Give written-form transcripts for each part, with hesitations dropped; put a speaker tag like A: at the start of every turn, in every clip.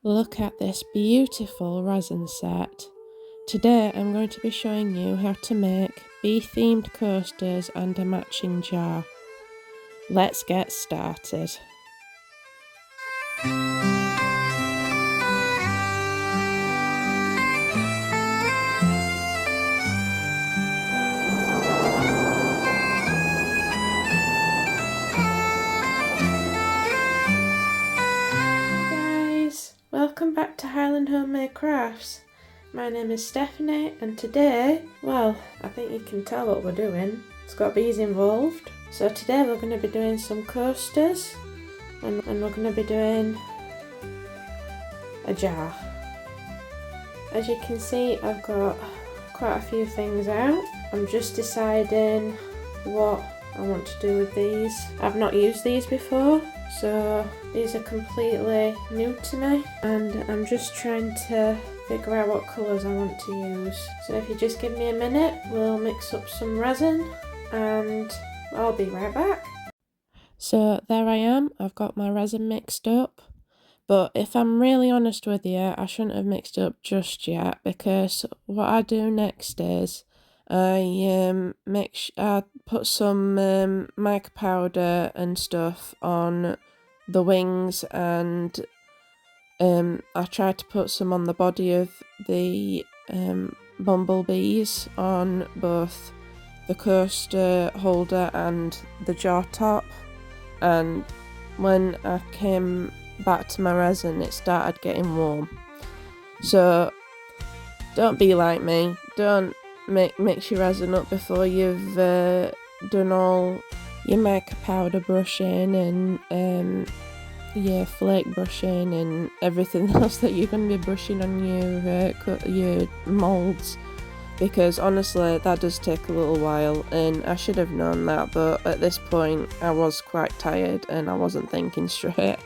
A: Look at this beautiful resin set. Today I'm going to be showing you how to make bee-themed coasters and a matching jar. Let's get started. Welcome back to Highland Homemade Crafts. My name is Stephanie and today, well, I think you can tell what we're doing. It's got bees involved. So today we're going to be doing some coasters and we're going to be doing a jar. As you can see, I've got quite a few things out. I'm just deciding what I want to do with these. I've not used these before, so these are completely new to me and I'm just trying to figure out what colours I want to use. So if you just give me a minute, we'll mix up some resin and I'll be right back. So there I am, I've got my resin mixed up, but if I'm really honest with you, I shouldn't have mixed up just yet, because what I do next is I put some mica powder and stuff on the wings, and I tried to put some on the body of the bumblebees on both the coaster holder and the jar top, and when I came back to my resin it started getting warm. So don't be like me, don't mix your resin up before you've done all your mica powder brushing and your flake brushing and everything else that you're going to be brushing on your moulds, because honestly that does take a little while and I should have known that, but at this point I was quite tired and I wasn't thinking straight.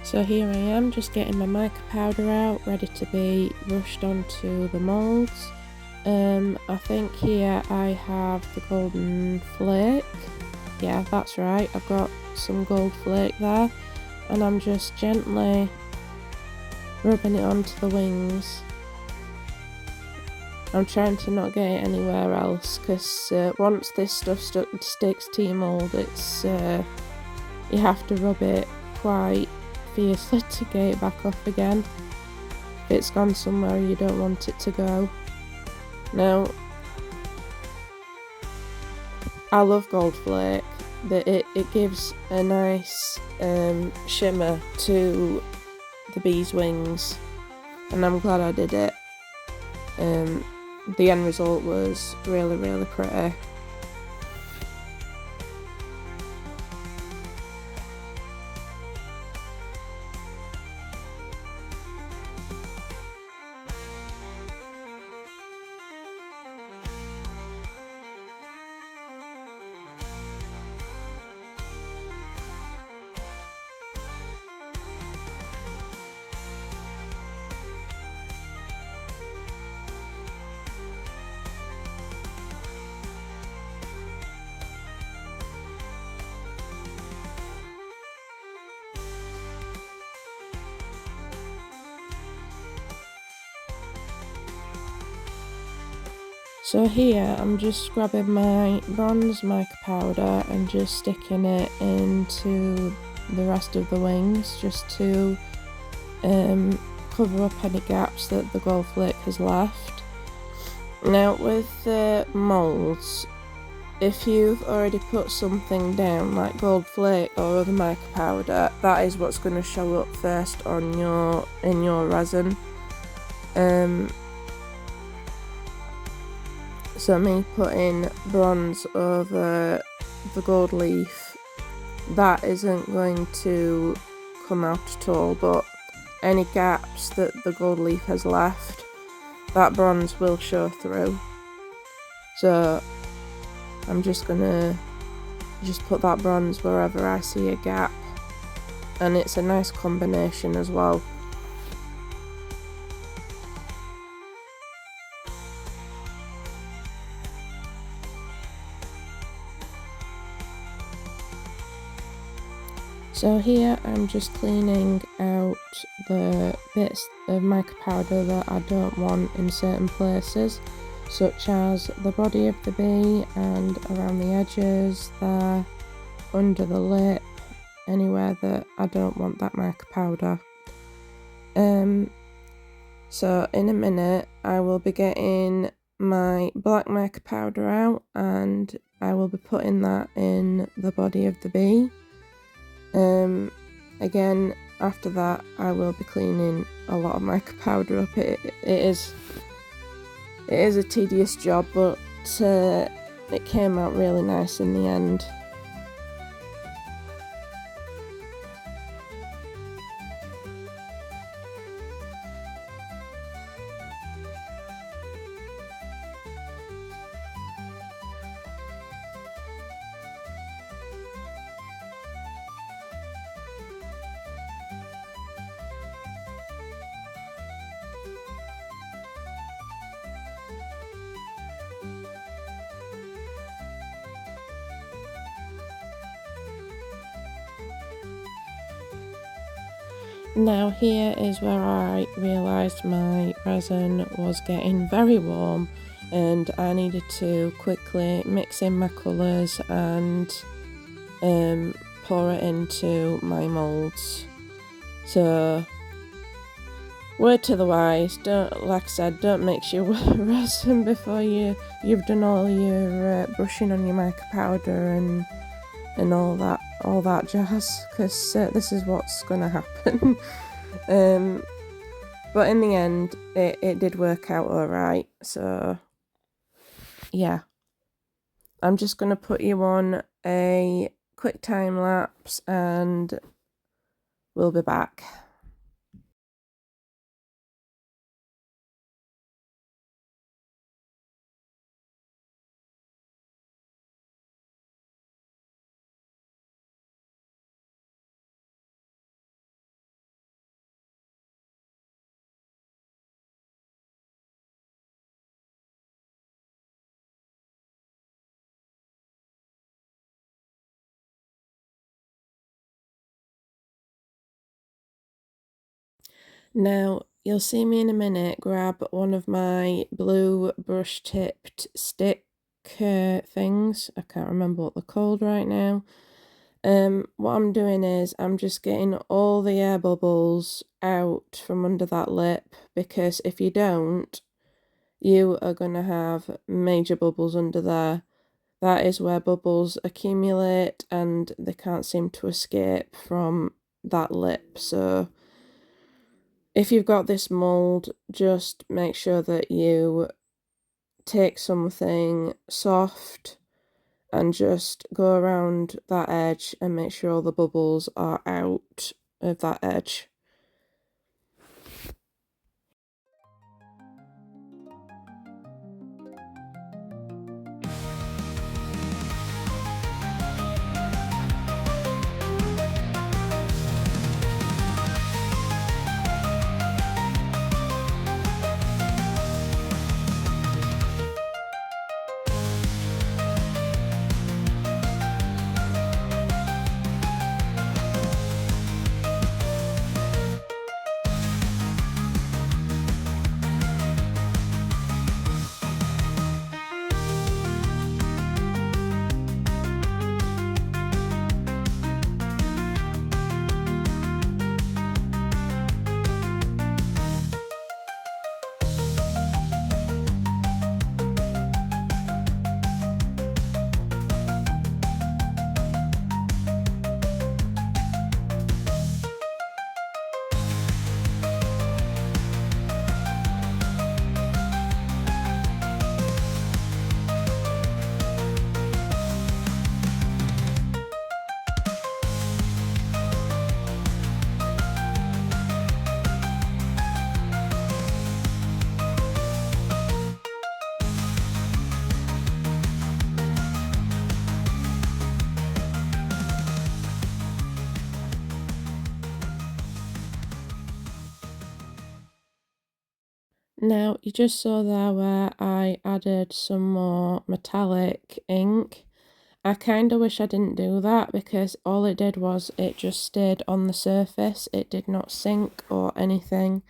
A: So here I am, just getting my mica powder out, ready to be brushed onto the moulds. I think here I have the golden flake. Yeah, that's right, I've got some gold flake there, and I'm just gently rubbing it onto the wings. I'm trying to not get it anywhere else, because once this stuff sticks to your mould, it's you have to rub it quite fiercely to get it back off again. If it's gone somewhere you don't want it to go. Now, I love gold flake, but it gives a nice shimmer to the bee's wings, and I'm glad I did it. The end result was really pretty. So here I'm just grabbing my bronze mica powder and just sticking it into the rest of the wings, just to cover up any gaps that the gold flake has left. Now with the moulds, if you've already put something down like gold flake or other mica powder, that is what's going to show up first on in your resin. So me putting bronze over the gold leaf, that isn't going to come out at all, but any gaps that the gold leaf has left, that bronze will show through. So I'm just gonna put that bronze wherever I see a gap, and it's a nice combination as well. So here I'm just cleaning out the bits of mica powder that I don't want in certain places, such as the body of the bee and around the edges there, under the lip, anywhere that I don't want that mica powder. So in a minute I will be getting my black mica powder out and I will be putting that in the body of the bee. Again, after that I will be cleaning a lot of mica powder up. It is a tedious job, but it came out really nice in the end. Now here is where I realised my resin was getting very warm and I needed to quickly mix in my colours and pour it into my moulds. So word to the wise, don't, like I said, don't mix your resin before you've done all your brushing on your mica powder and all that jazz, because this is what's gonna happen. But in the end it did work out alright, so yeah. I'm just gonna put you on a quick time lapse and we'll be back. Now, you'll see me in a minute grab one of my blue brush tipped stick things. I can't remember what they're called right now. What I'm doing is I'm just getting all the air bubbles out from under that lip, because if you don't, you are going to have major bubbles under there. That is where bubbles accumulate and they can't seem to escape from that lip. So if you've got this mould, just make sure that you take something soft and just go around that edge and make sure all the bubbles are out of that edge. Now, you just saw there where I added some more metallic ink, I kind of wish I didn't do that, because all it did was it just stayed on the surface. It did not sink or anything,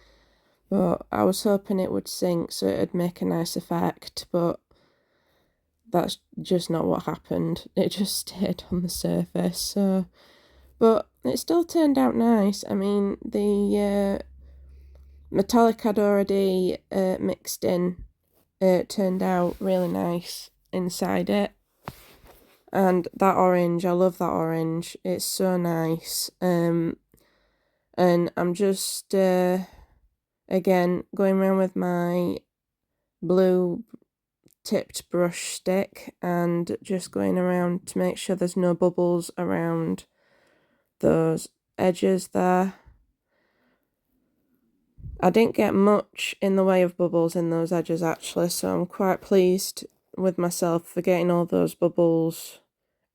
A: but I was hoping it would sink so it'd make a nice effect, but that's just not what happened. It just stayed on the surface. So, but it still turned out nice. I mean, the metallic I'd already mixed in, it turned out really nice inside it. And that orange, I love that orange. It's so nice. And I'm just, again, going around with my blue tipped brush stick and just going around to make sure there's no bubbles around those edges there. I didn't get much in the way of bubbles in those edges actually, so I'm quite pleased with myself for getting all those bubbles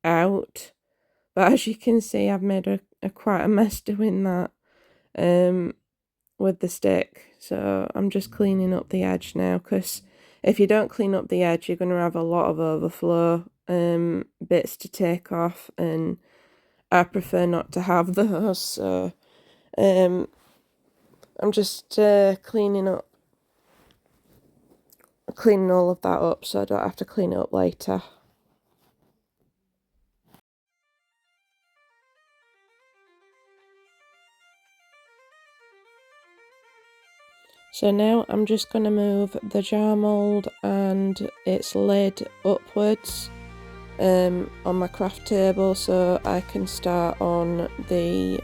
A: out. But as you can see, I've made a quite a mess doing that with the stick. So I'm just cleaning up the edge now, because if you don't clean up the edge, you're going to have a lot of overflow bits to take off, and I prefer not to have those. So I'm just cleaning all of that up so I don't have to clean it up later. So now I'm just going to move the jar mould and its lid upwards on my craft table so I can start on the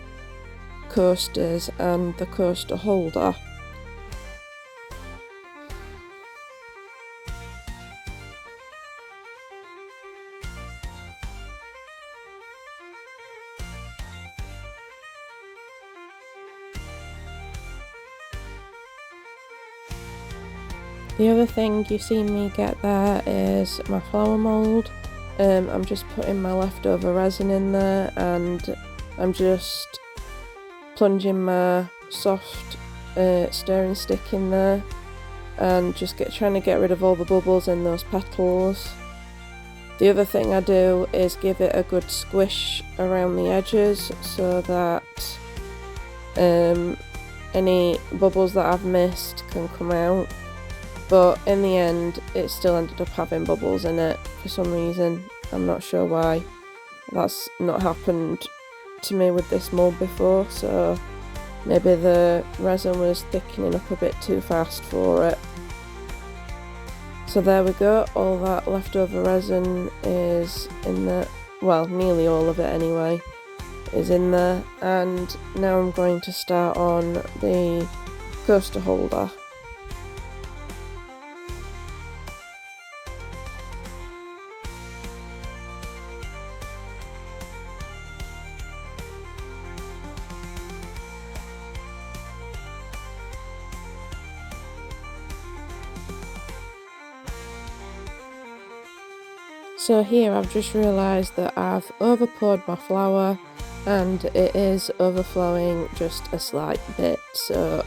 A: coasters and the coaster holder. The other thing you've seen me get there is my flower mould. I'm just putting my leftover resin in there, and I'm just plunging my soft stirring stick in there and just trying to get rid of all the bubbles in those petals. The other thing I do is give it a good squish around the edges so that any bubbles that I've missed can come out. But in the end, it still ended up having bubbles in it for some reason. I'm not sure why. That's not happened to me with this mould before, so maybe the resin was thickening up a bit too fast for it. So there we go, all that leftover resin is in there, well, nearly all of it anyway, is in there. And now I'm going to start on the coaster holder. So here I've just realised that I've overpoured my flour and it is overflowing just a slight bit, so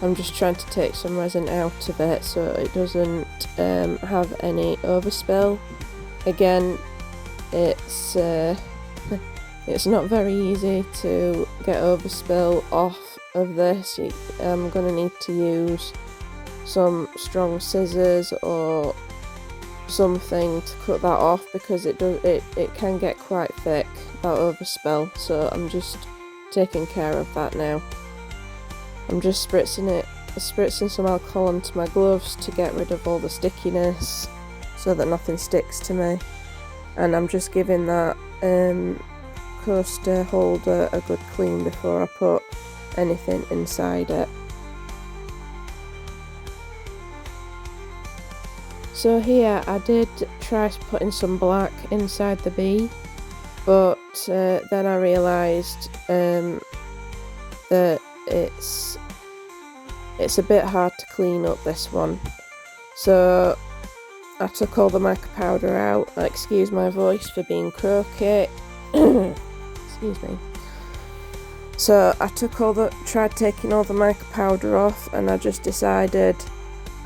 A: I'm just trying to take some resin out of it so it doesn't have any overspill. Again, it's not very easy to get overspill off of this. I'm going to need to use some strong scissors or something to cut that off, because it can get quite thick, that overspill, so I'm just taking care of that now. I'm just spritzing some alcohol onto my gloves to get rid of all the stickiness so that nothing sticks to me, and I'm just giving that coaster holder a good clean before I put anything inside it. So here I did try putting some black inside the bee, but then I realised that it's a bit hard to clean up this one. So I took all the mica powder out. Excuse my voice for being croaky. Excuse me. So I tried taking all the mica powder off, and I just decided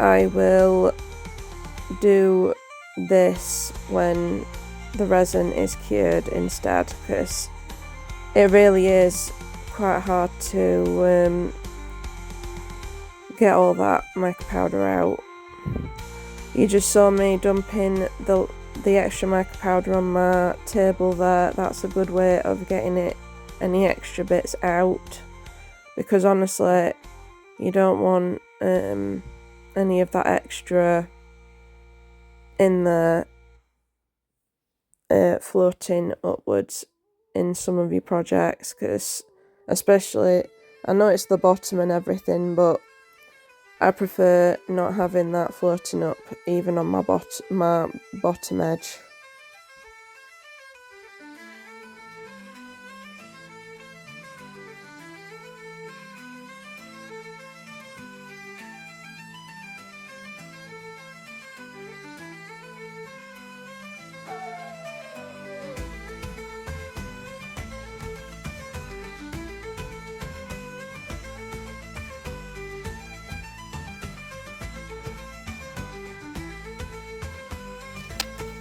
A: I will do this when the resin is cured instead, because it really is quite hard to get all that mica powder out. You just saw me dumping the extra mica powder on my table there. That's a good way of getting any extra bits out, because honestly you don't want any of that extra in there floating upwards in some of your projects, because especially, I know it's the bottom and everything, but I prefer not having that floating up even on my bottom edge.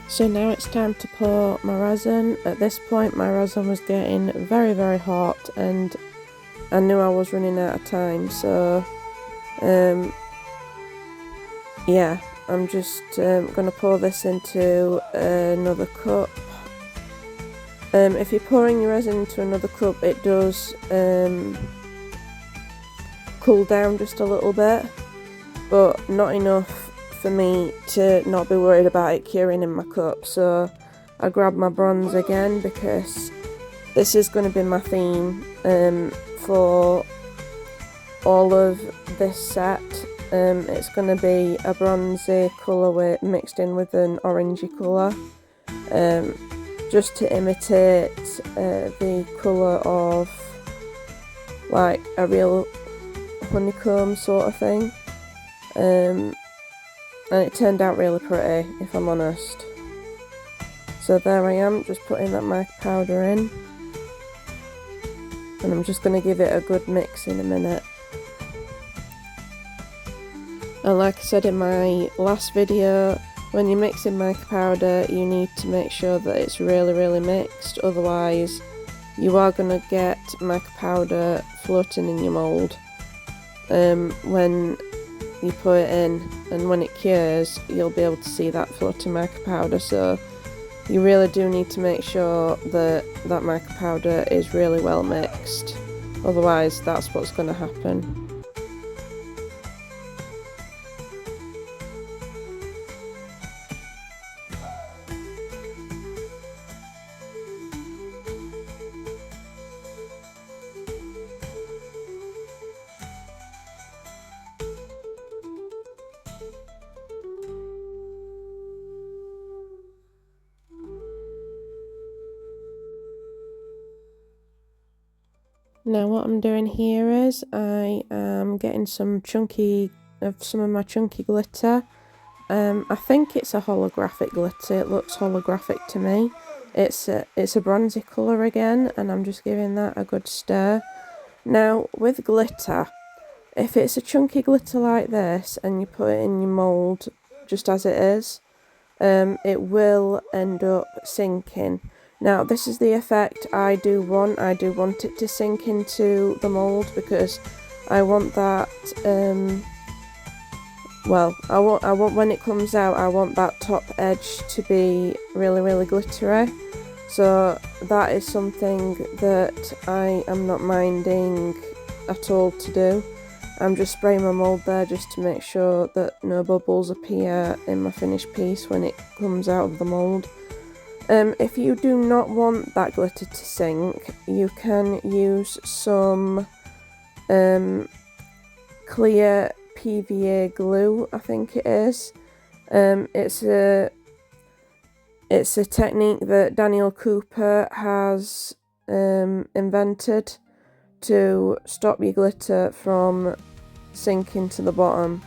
A: So now it's time to pour my resin. At this point my resin was getting very, very hot and I knew I was running out of time, so yeah, I'm just going to pour this into another cup. If you're pouring your resin into another cup, it does cool down just a little bit, but not enough for me to not be worried about it curing in my cup. So I grabbed my bronze again, because this is going to be my theme for all of this set. It's going to be a bronzy colour mixed in with an orangey colour, just to imitate the colour of like a real honeycomb sort of thing. And it turned out really pretty, if I'm honest. So there I am, just putting that mica powder in, and I'm just going to give it a good mix in a minute. And like I said in my last video, when you're mixing mica powder you need to make sure that it's really, really mixed, otherwise you are going to get mica powder floating in your mould when you put it in, and when it cures you'll be able to see that floating mica powder. So you really do need to make sure that that mica powder is really well mixed, otherwise that's what's going to happen. Now what I'm doing here is I am getting some of my chunky glitter. I think it's a holographic glitter. It looks holographic to me. It's a bronzy colour again, and I'm just giving that a good stir. Now with glitter, if it's a chunky glitter like this and you put it in your mould just as it is, it will end up sinking. Now this is the effect I do want. I do want it to sink into the mould, because I want that, well, I want when it comes out, I want that top edge to be really, really glittery. So that is something that I am not minding at all to do. I'm just spraying my mould there just to make sure that no bubbles appear in my finished piece when it comes out of the mould. If you do not want that glitter to sink, you can use some clear PVA glue, I think it is. It's a technique that Daniel Cooper has invented to stop your glitter from sinking to the bottom.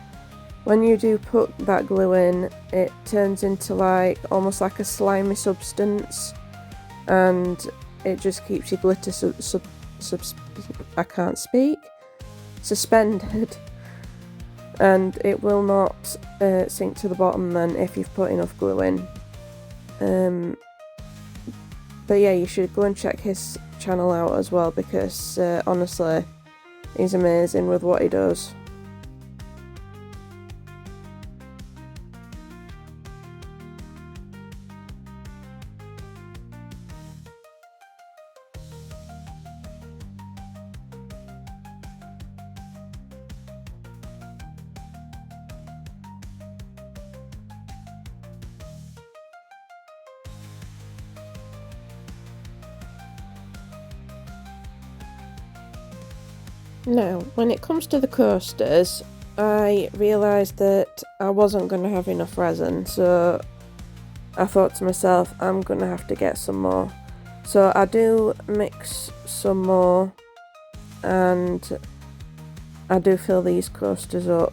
A: When you do put that glue in, it turns into almost like a slimy substance, and it just keeps your glitter I can't speak, suspended, and it will not sink to the bottom then if you've put enough glue in. But yeah, you should go and check his channel out as well, because honestly, he's amazing with what he does. Now, when it comes to the coasters, I realised that I wasn't going to have enough resin, so I thought to myself, I'm going to have to get some more. So I do mix some more, and I do fill these coasters up.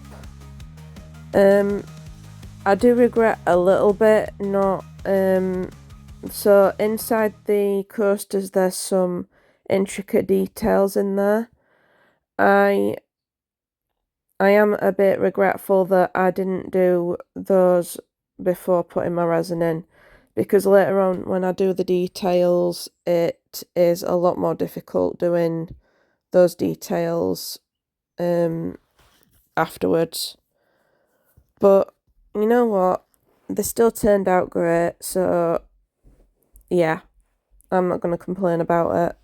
A: I do regret a little bit not, so inside the coasters there's some intricate details in there. I am a bit regretful that I didn't do those before putting my resin in, because later on when I do the details it is a lot more difficult doing those details afterwards. But you know what, they still turned out great, so yeah, I'm not going to complain about it.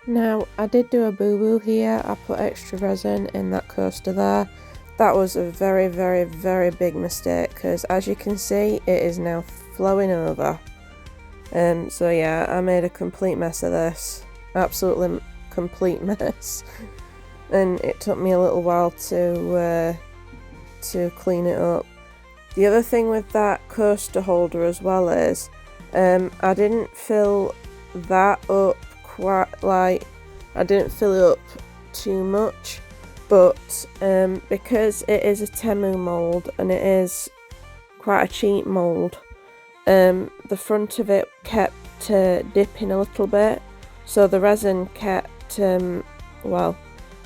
A: Now, I did do a boo-boo here. I put extra resin in that coaster there. That was a very, very, very big mistake, because as you can see, it is now flowing over. So yeah, I made a complete mess of this. Absolutely complete mess. And it took me a little while to clean it up. The other thing with that coaster holder as well is, I didn't fill that up quite, like, I didn't fill it up too much, but because it is a Temu mould and it is quite a cheap mould, the front of it kept dipping a little bit, so the resin kept, well,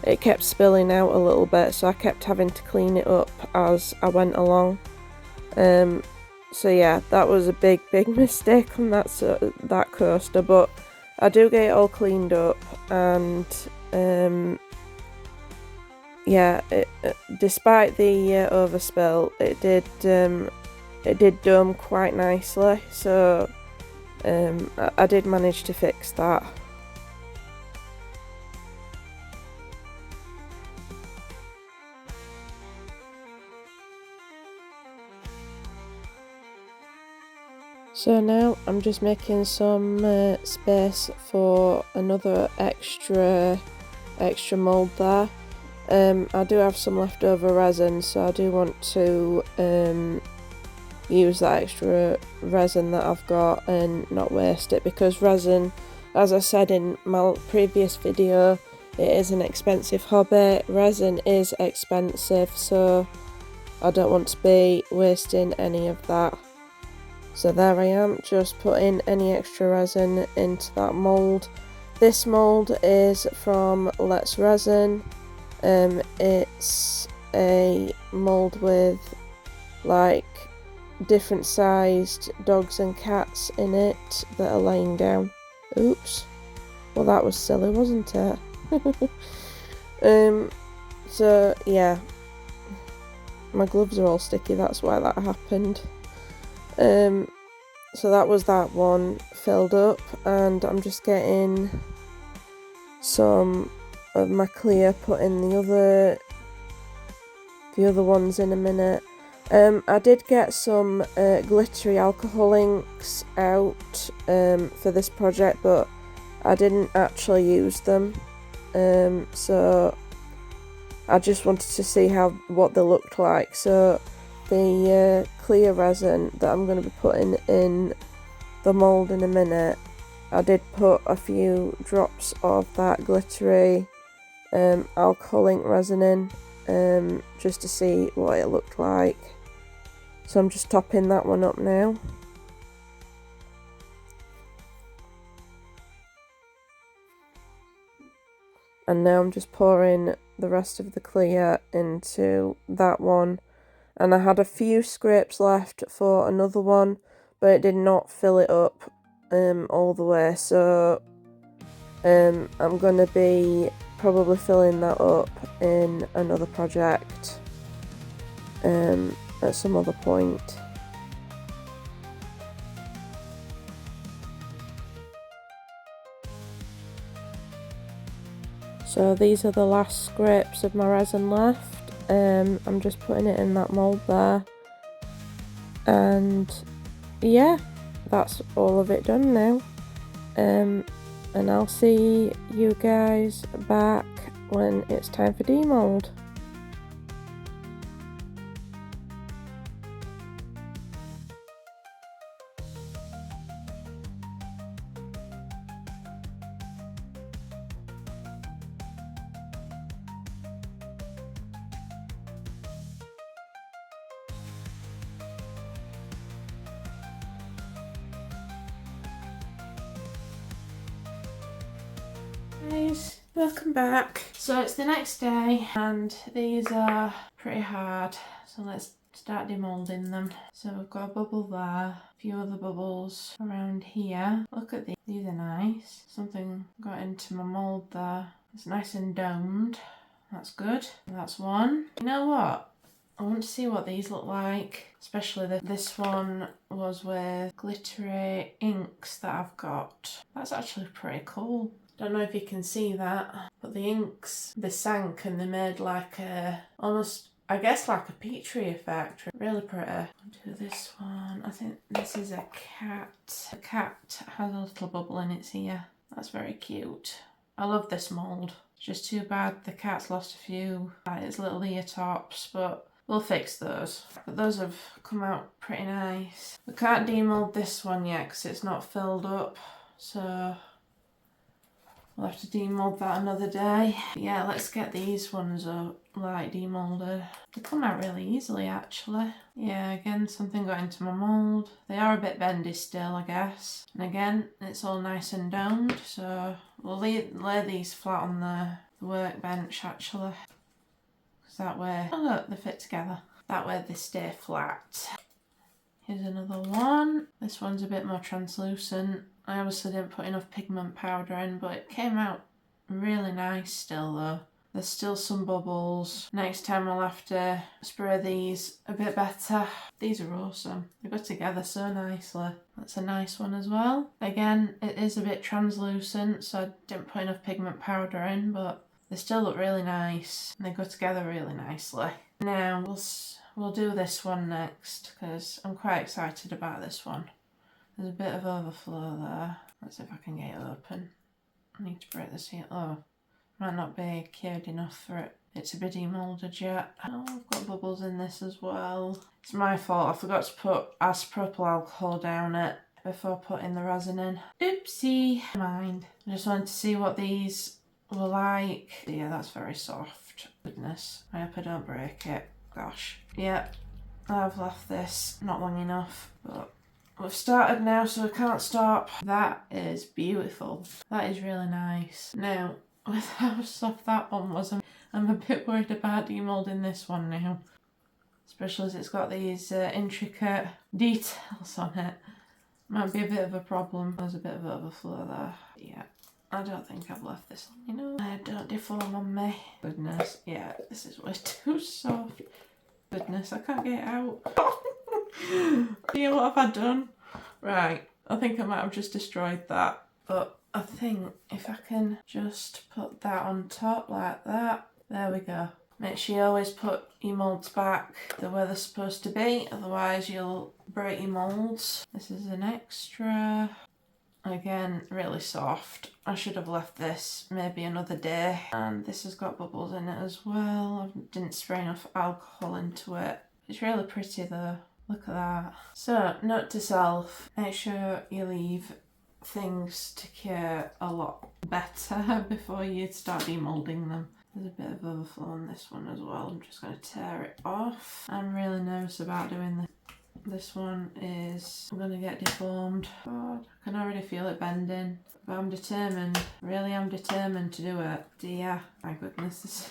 A: it kept spilling out a little bit, so I kept having to clean it up as I went along. So yeah, that was a big mistake on that coaster, but I do get it all cleaned up, and yeah, despite the overspill, it did dome quite nicely, so I did manage to fix that. So now I'm just making some space for another extra mould there. I do have some leftover resin, so I do want to use that extra resin that I've got and not waste it, because resin, as I said in my previous video, it is an expensive hobby. Resin is expensive, so I don't want to be wasting any of that. So there I am, just putting any extra resin into that mould. This mould is from Let's Resin. It's a mould with like different sized dogs and cats in it that are laying down. Oops. Well, that was silly, wasn't it? So yeah, my gloves are all sticky, that's why that happened. So that was that one filled up, and I'm just getting some of my clear, put in the other ones in a minute. I did get some glittery alcohol inks out for this project, but I didn't actually use them, so I just wanted to see what they looked like. So the clear resin that I'm going to be putting in the mould in a minute, I did put a few drops of that glittery alcohol ink resin in, just to see what it looked like. So I'm just topping that one up now. And now I'm just pouring the rest of the clear into that one. And I had a few scrapes left for another one, but it did not fill it up all the way, so I'm going to be probably filling that up in another project at some other point. So these are the last scrapes of my resin left. I'm just putting it in that mould there, and yeah, that's all of it done now. And I'll see you guys back when it's time for demould. Guys, welcome back. So it's the next day and these are pretty hard, so let's start demoulding them. So we've got a bubble there, a few other bubbles around here. Look at these are nice. Something got into my mould there. It's nice and domed, that's good. That's one. You know what? I want to see what these look like, especially this one was with glittery inks that I've got. That's actually pretty cool. Don't know if you can see that, but the inks, they sank and they made like a, almost, I guess like a Petri effect. Really pretty. I'll do this one. I think this is a cat. The cat has a little bubble in its ear. That's very cute. I love this mould. It's just too bad the cat's lost a few, like its little ear tops, but we'll fix those. But those have come out pretty nice. We can't demould this one yet because it's not filled up, so we'll have to demould that another day. But yeah, let's get these ones up, like demoulded. They come out really easily actually. Yeah, again, something got into my mould. They are a bit bendy still, I guess. And again, it's all nice and domed, so we'll lay these flat on the workbench actually. Because that way, oh look, they fit together. That way they stay flat. Here's another one. This one's a bit more translucent. I obviously didn't put enough pigment powder in, but it came out really nice still though. There's still some bubbles. Next time I'll have to spray these a bit better. These are awesome. They go together so nicely. That's a nice one as well. Again, it is a bit translucent, so I didn't put enough pigment powder in, but they still look really nice and they go together really nicely. Now we'll do this one next because I'm quite excited about this one. There's a bit of overflow there. Let's see if I can get it open. I need to break the seal. Oh, might not be cured enough for it to be demoulded yet. Oh, I've got bubbles in this as well. It's my fault. I forgot to put isopropyl alcohol down it before putting the resin in. Oopsie. Mind. I just wanted to see what these were like. Yeah, that's very soft. Goodness. I hope I don't break it. Gosh. Yep. I've left this not long enough, but we've started now, so we can't stop. That is beautiful. That is really nice. Now, with how soft that one was, I'm a bit worried about demoulding this one now. Especially as it's got these intricate details on it. Might be a bit of a problem. There's a bit of overflow there. Yeah, I don't think I've left this on, you know. Don't deform on me. Goodness, yeah, this is way too soft. Goodness, I can't get it out. Yeah, what have I done? Right, I think I might have just destroyed that. But I think if I can just put that on top like that. There we go. Make sure you always put your moulds back the way they're supposed to be, otherwise you'll break your moulds. This is an extra. Again, really soft. I should have left this maybe another day. And this has got bubbles in it as well. I didn't spray enough alcohol into it. It's really pretty though. Look at that. So, note to self, make sure you leave things to cure a lot better before you start demoulding them. There's a bit of overflow on this one as well. I'm just going to tear it off. I'm really nervous about doing this. This one is going to get deformed. God, I can already feel it bending. But I'm determined. Really, I'm determined to do it. Dear, my goodness.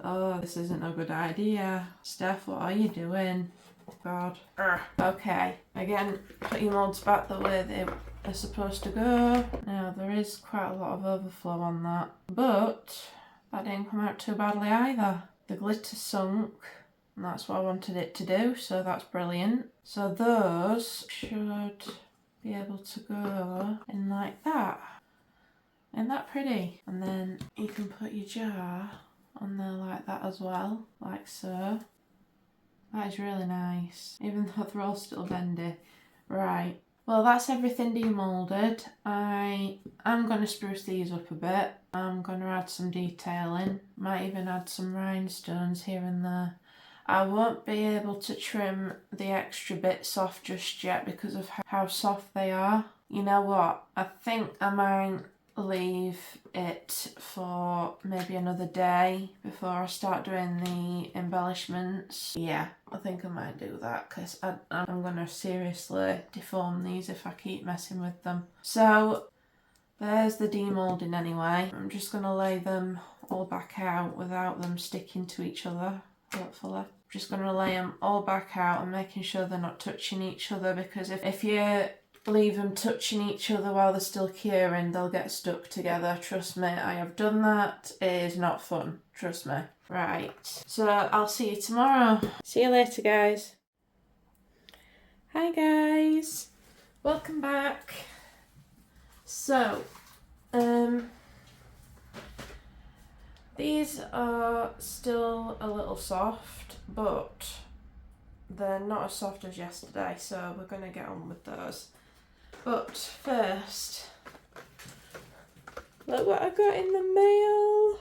A: Oh, this isn't a good idea. Steph, what are you doing? God. Okay, again, put your moulds back the way they are supposed to go. Now, there is quite a lot of overflow on that. But that didn't come out too badly either. The glitter sunk. And that's what I wanted it to do, so that's brilliant. So those should be able to go in like that. Isn't that pretty? And then you can put your jar on there like that as well, like so. That is really nice, even though they're all still bendy. Right, well that's everything demoulded. I am going to spruce these up a bit. I'm going to add some detailing, might even add some rhinestones here and there. I won't be able to trim the extra bits off just yet because of how soft they are. You know what? I think I might leave it for maybe another day before I start doing the embellishments. Yeah, I think I might do that because I'm going to seriously deform these if I keep messing with them. So there's the demoulding anyway. I'm just going to lay them all back out without them sticking to each other, hopefully. Just going to lay them all back out and making sure they're not touching each other, because if you leave them touching each other while they're still curing, they'll get stuck together. Trust me, I have done that. It is not fun. Trust me. Right, so I'll see you tomorrow. See you later, guys. Hi, guys. Welcome back. So, these are still a little soft, but they're not as soft as yesterday, so we're going to get on with those. But first, look what I got in the mail.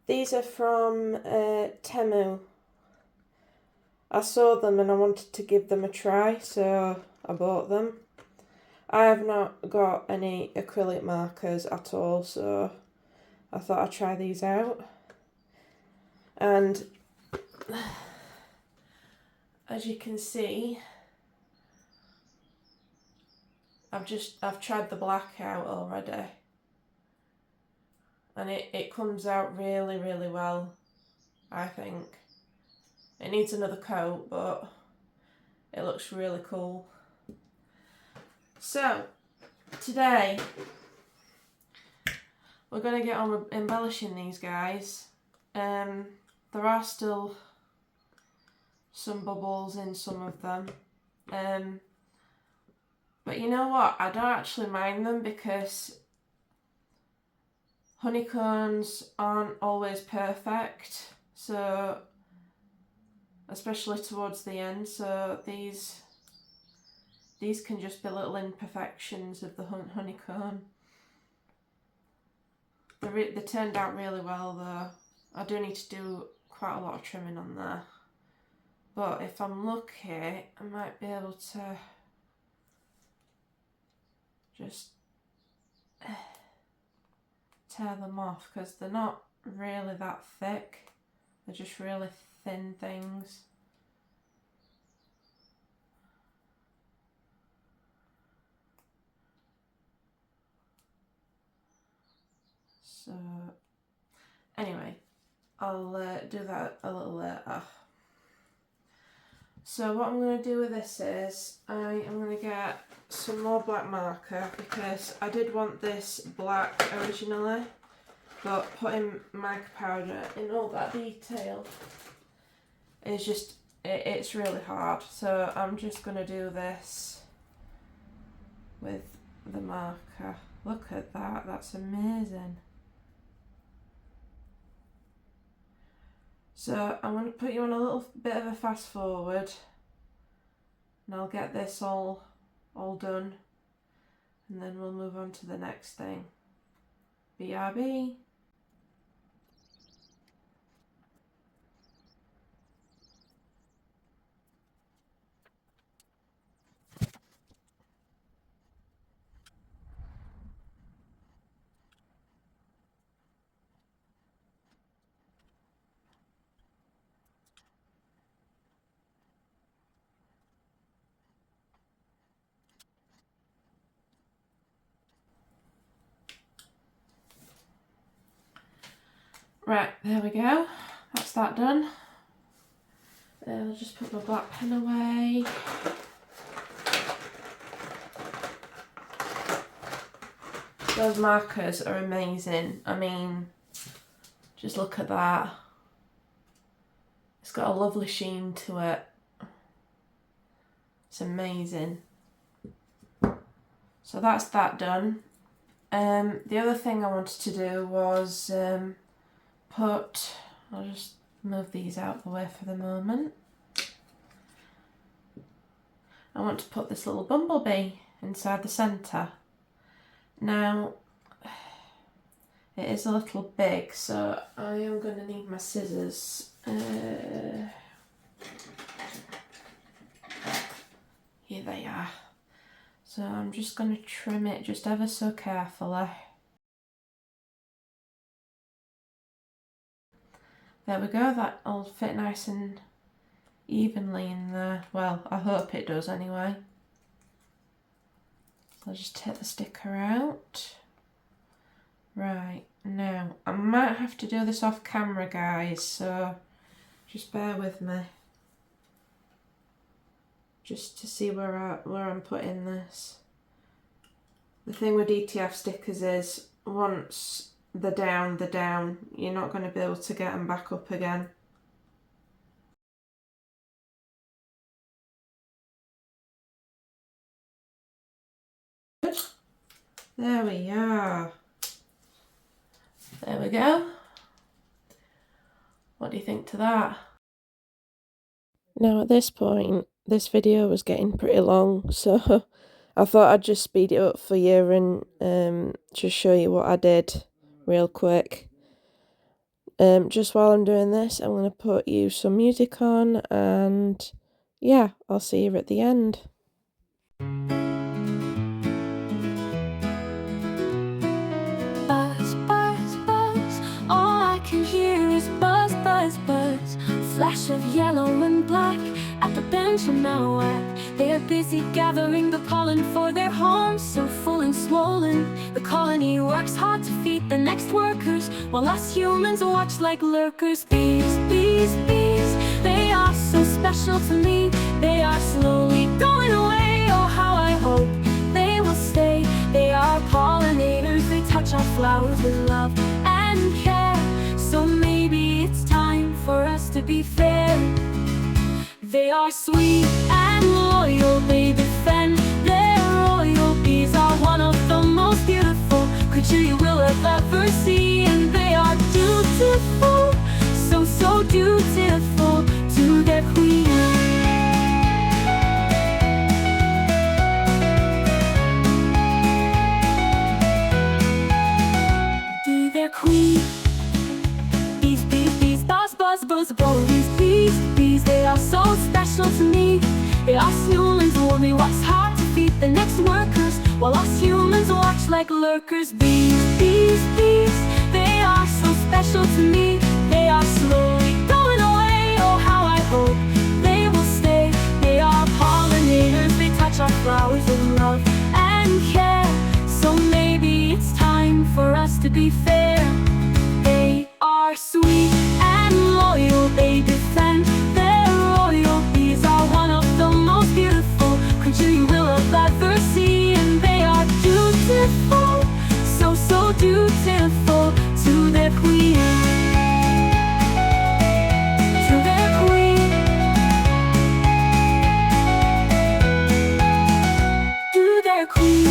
A: These are from Temu. I saw them and I wanted to give them a try, so I bought them. I have not got any acrylic markers at all, so I thought I'd try these out. And as you can see, I've tried the black out already. And it comes out really, really well, I think. It needs another coat, but it looks really cool. So, today, we're going to get on with embellishing these guys. There are still some bubbles in some of them. But you know what? I don't actually mind them because honeycombs aren't always perfect. So especially towards the end. So these can just be little imperfections of the honeycomb. They turned out really well though. I do need to do quite a lot of trimming on there, but if I'm lucky I might be able to just tear them off, because they're not really that thick, they're just really thin things. So anyway, I'll do that a little later. So what I'm going to do with this is I am going to get some more black marker, because I did want this black originally, but putting mica powder in all that detail is just, it's really hard. So I'm just going to do this with the marker. Look at that, that's amazing. So I'm going to put you on a little bit of a fast forward, and I'll get this all done, and then we'll move on to the next thing. BRB. Right, there we go, that's that done. I'll just put my black pen away. Those markers are amazing. I mean, just look at that. It's got a lovely sheen to it. It's amazing. So that's that done. The other thing I wanted to do was I'll just move these out of the way for the moment. I want to put this little bumblebee inside the centre. Now, it is a little big, so I am going to need my scissors. Here they are. So I'm just going to trim it just ever so carefully. There we go, that'll fit nice and evenly in there. Well, I hope it does anyway. So I'll just take the sticker out. Right, now I might have to do this off camera, guys, so just bear with me. Just to see where I'm putting this. The thing with DTF stickers is, once they're down, you're not going to be able to get them back up again. There we are. There we go. What do you think to that? Now at this point, this video was getting pretty long, so I thought I'd just speed it up for you and just show you what I did real quick. Just while I'm doing this, I'm going to put you some music on, and yeah, I'll see you at the end.
B: Buzz, buzz, buzz, all I can hear is buzz, buzz, buzz. Flash of yellow and black at the bench I'm now at. They are busy gathering the pollen for their homes, so full and swollen. The colony works hard to feed the next workers, while us humans watch like lurkers. Bees, bees, bees, they are so special to me. They are slowly going away, oh how I hope they will stay. They are pollinators, they touch our flowers with love and care. So maybe it's time for us to be fair. They are sweet and loyal, they defend their royal. Bees are one of the most beautiful creatures you will ever see. And they are dutiful, so, so dutiful to their queen. like lurkers. Bees, bees, bees, they are so special to me. They are slowly going away, oh how I hope they will stay. They are pollinators, they touch our flowers with love and care. So maybe it's time for us to be fair. They are sweet and loyal, they defend their royal. Bees are one of the most beautiful creatures you will ever see. And they are dutiful, so, so dutiful to their queen. To their queen. To their queen.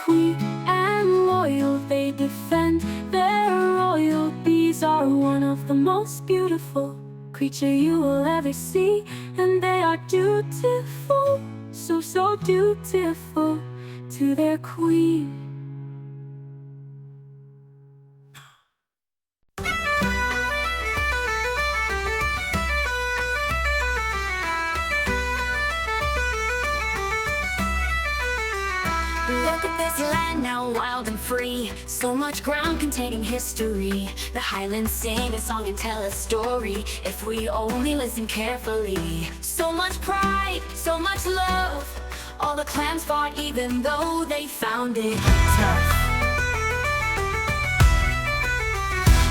B: Queen and loyal, they defend their royal. Bees are one of the most beautiful creature you will ever see. And they are dutiful, so, so dutiful to their queen.
C: Look at this land now wild and free. So much ground containing history. The Highlands sing a song and tell a story if we only listen carefully. So much pride, so much love. All the clans fought even though they found it tough.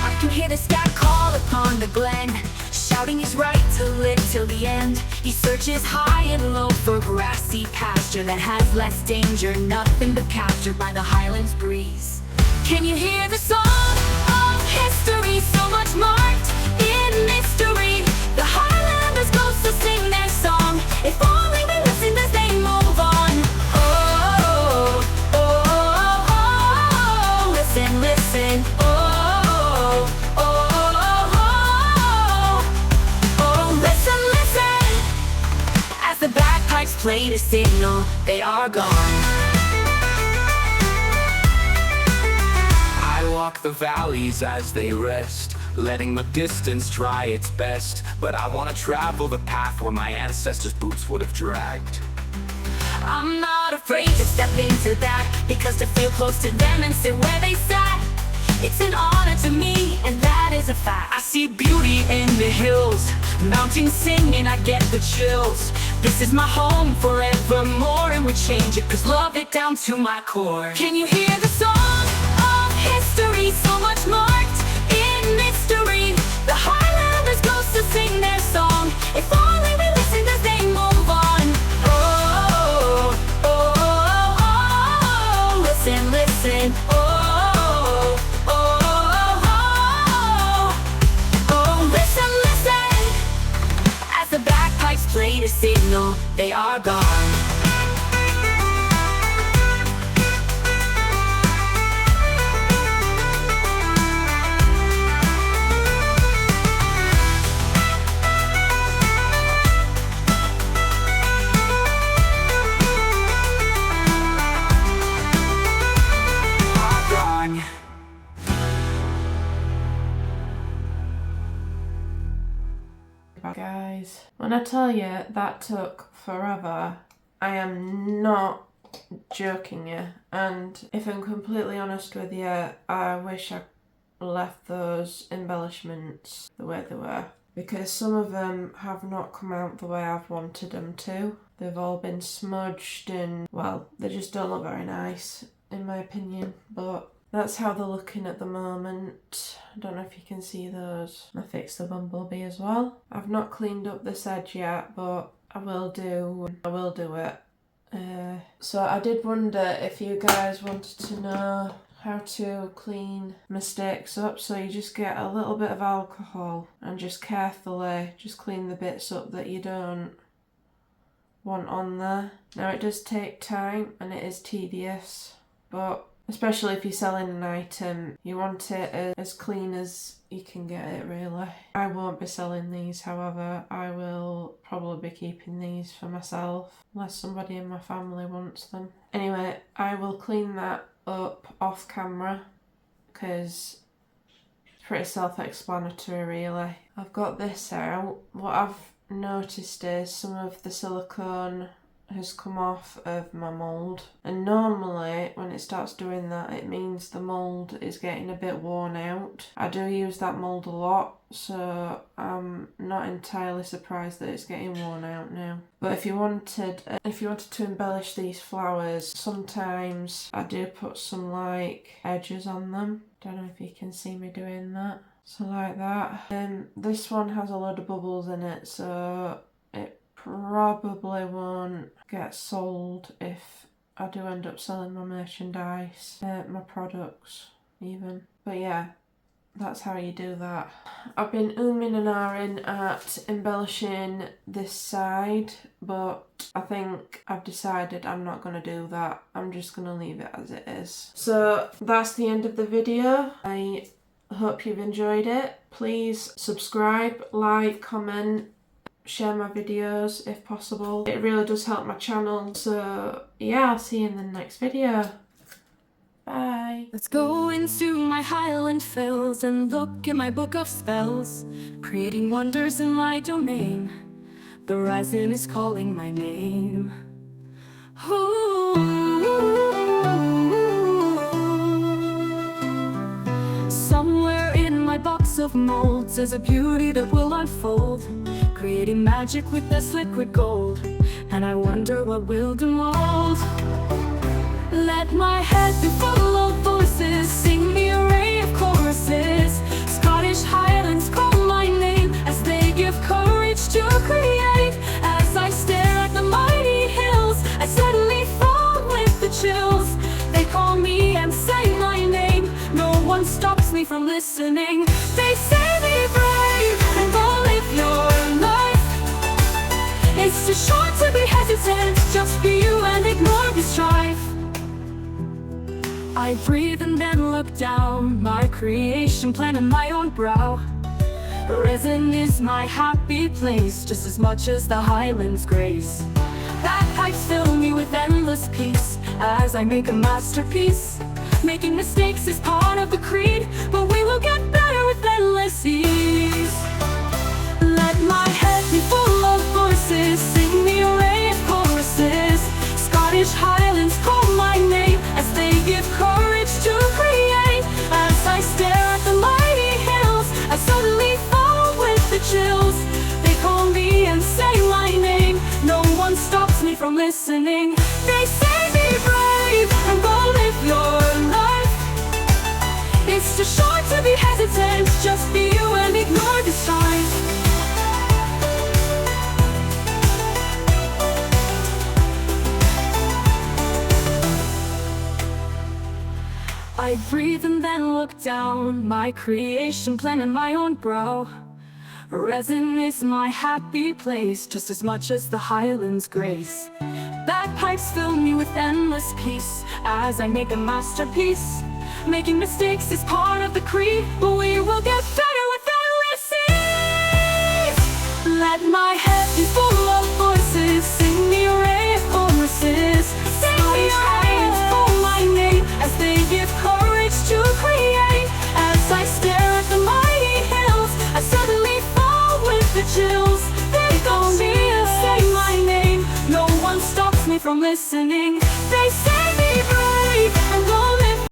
C: I can hear the scout call upon the glen, shouting his right to live till the end. He searches high and low for grassy pasture that has less danger, nothing but captured by the Highlands breeze. Can you hear the song of history, so much marked in mystery? The Highlanders go to sing their song, if only we listen as they move on. Oh, oh, oh, oh, oh, listen, listen, oh. The bagpipes play the signal, they are gone.
D: I walk the valleys as they rest, letting the distance try its best. But I want to travel the path where my ancestors' boots would have dragged.
C: I'm not afraid to step into that, because to feel close to them and sit where they sat, it's an honor to me, and that is a fact.
D: I see beauty in the hills, mountains singing, I get the chills. This is my home forevermore, and we change it, cause love it down to my core.
C: Can you hear the song of history, so much marked in mystery? The Highlanders go to sing their song, if only we listen as they move on. Oh, oh, oh, oh, oh, listen, listen, oh. Play the signal, they are gone.
A: Guys, when I tell you that took forever, I am not joking you. And if I'm completely honest with you, I wish I left those embellishments the way they were, because some of them have not come out the way I've wanted them to. They've all been smudged and, well, they just don't look very nice in my opinion, but that's how they're looking at the moment. I don't know if you can see those. I fixed the bumblebee as well. I've not cleaned up this edge yet, but I will do it. So I did wonder if you guys wanted to know how to clean mistakes up. So you just get a little bit of alcohol and just carefully just clean the bits up that you don't want on there. Now it does take time and it is tedious, but especially if you're selling an item, you want it as clean as you can get it, really. I won't be selling these, however. I will probably be keeping these for myself, unless somebody in my family wants them. Anyway, I will clean that up off camera, because it's pretty self-explanatory really. I've got this out. What I've noticed is some of the silicone has come off of my mould, and normally when it starts doing that it means the mould is getting a bit worn out. I do use that mould a lot, so I'm not entirely surprised that it's getting worn out now. But if you wanted to embellish these flowers, sometimes I do put some like edges on them. Don't know if you can see me doing that. So like that. This one has a lot of bubbles in it, so it probably won't get sold if I do end up selling my merchandise, my products even. But yeah, that's how you do that. I've been umming and ahhing at embellishing this side, but I think I've decided I'm not going to do that. I'm just going to leave it as it is. So that's the end of the video. I hope you've enjoyed it. Please subscribe, like, comment, share my videos if possible. It really does help my channel. So yeah, I'll see you in the next video. Bye.
C: Let's go into my Highland fields and look in my book of spells, creating wonders in my domain. The resin is calling my name. Somewhere in my box of molds there's a beauty that will unfold, creating magic with this liquid gold, and I wonder what will demold. Let my head be full of voices, sing the array of choruses. Scottish Highlands call my name as they give courage to create. As I stare at the mighty hills, I suddenly fall with the chills. They call me and say my name, no one stops me from listening. They say be brave and go live your life. It's too short to be hesitant, just be you and ignore the strife. I breathe and then look down, my creation plan on my own brow. Resin is my happy place, just as much as the Highlands' grace. Bagpipes fill me with endless peace as I make a masterpiece. Making mistakes is part of the creed, but we will get better with endless ease. Let my head be full of voices, sing the array of choruses. Scottish Highlands call my name as they give courage to create. As I stare at the mighty hills, I suddenly fall with the chills. They call me and say my name, no one stops me from listening. They say be brave and go live your life. It's too short to be hesitant, just be you and ignore the strife. I breathe and then look down, my creation plan on my own brow. Resin is my happy place, just as much as the Highlands' grace. Bagpipes fill me with endless peace as I make a masterpiece. Making mistakes is part of the creed, but we will get better with endless ease. Let my head be full of voices, sing the array of choruses. Sing the array for my name as they give courage to create. As I stare at the mighty hills, I suddenly fall with the chills. They call me and say my name, no one stops me from listening. They say